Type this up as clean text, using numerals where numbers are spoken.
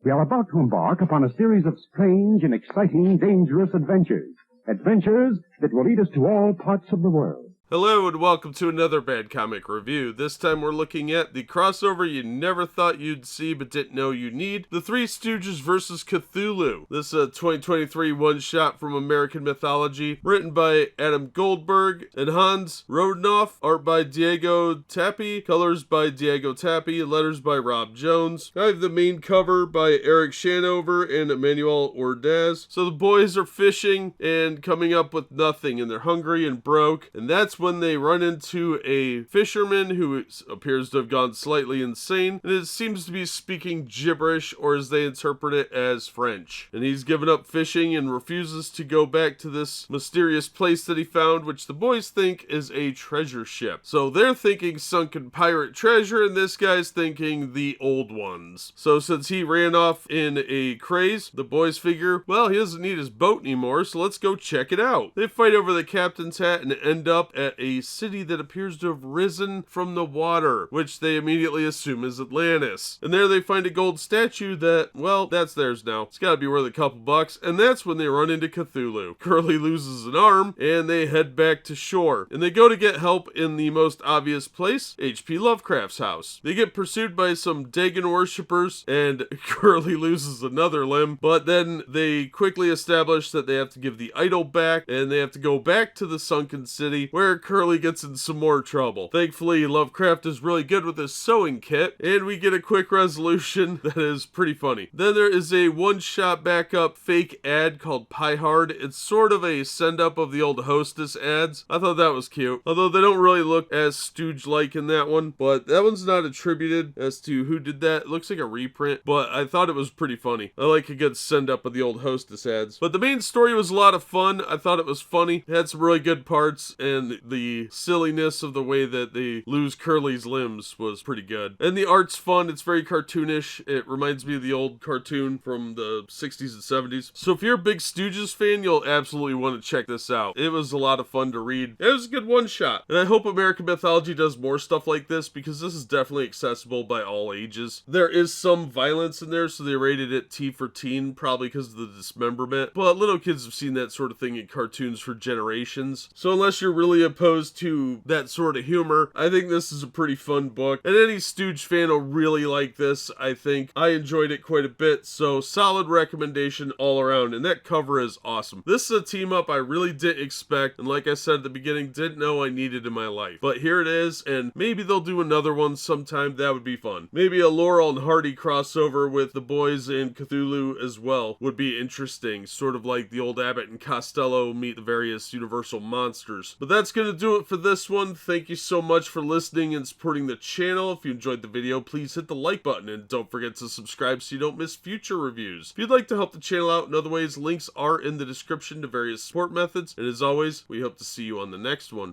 We are about to embark upon a series of strange and exciting, dangerous adventures. Adventures that will lead us to all parts of the world. Hello and welcome to another Bad Comic Review. This time we're looking at the crossover you never thought you'd see but didn't know you need. The Three Stooges versus Cthulhu. This is a 2023 one-shot from American Mythology, written by Adam Goldberg and Hans Rodionoff, art by Diego Tapie, colors by Diego Tapie, letters by Rob Jones. I have the main cover by Eric Shanower and Emmanuel Ordaz. So the boys are fishing and coming up with nothing, and they're hungry and broke, and that's when they run into a fisherman who appears to have gone slightly insane, and it seems to be speaking gibberish, or as they interpret it, as French. And he's given up fishing and refuses to go back to this mysterious place that he found, which the boys think is a treasure ship. So they're thinking sunken pirate treasure, and this guy's thinking the old ones. So since he ran off in a craze, the boys figure, well, he doesn't need his boat anymore, so let's go check it out. They fight over the captain's hat and end up at a city that appears to have risen from the water, which they immediately assume is Atlantis. And there they find a gold statue that, well, that's theirs now. It's gotta be worth a couple bucks, and that's when they run into Cthulhu. Curly loses an arm, and they head back to shore. And they go to get help in the most obvious place, H.P. Lovecraft's house. They get pursued by some Dagon worshippers, and Curly loses another limb, but then they quickly establish that they have to give the idol back, and they have to go back to the sunken city, where Curly gets in some more trouble. Thankfully, Lovecraft is really good with his sewing kit, and we get a quick resolution that is pretty funny. Then there is a one-shot backup fake ad called Pie Hard. It's sort of a send-up of the old Hostess ads. I thought that was cute, although they don't really look as Stooge-like in that one, but that one's not attributed as to who did that. It looks like a reprint, but I thought it was pretty funny. I like a good send-up of the old Hostess ads. But the main story was a lot of fun. I thought it was funny. It had some really good parts, and the silliness of the way that they lose Curly's limbs was pretty good. And the art's fun. It's very cartoonish. It reminds me of the old cartoon from the 60s and 70s. So if you're a big Stooges fan, you'll absolutely want to check this out. It was a lot of fun to read. It was a good one-shot. And I hope American Mythology does more stuff like this, because this is definitely accessible by all ages. There is some violence in there, so they rated it T for teen, probably because of the dismemberment. But little kids have seen that sort of thing in cartoons for generations. So unless you're really opposed to that sort of humor, I think this is a pretty fun book, and any Stooge fan will really like this. I think I enjoyed it quite a bit, so solid recommendation all around, and that cover is awesome. This is a team up I really didn't expect, and like I said at the beginning, didn't know I needed in my life, but here it is, and maybe they'll do another one sometime. That would be fun. Maybe a Laurel and Hardy crossover with the boys and Cthulhu as well would be interesting, sort of like the old Abbott and Costello meet the various Universal monsters. But that's gonna do it for this one. Thank you so much for listening and supporting the channel. If you enjoyed the video, please hit the like button, and don't forget to subscribe so you don't miss future reviews. If you'd like to help the channel out in other ways, links are in the description to various support methods, and as always, we hope to see you on the next one.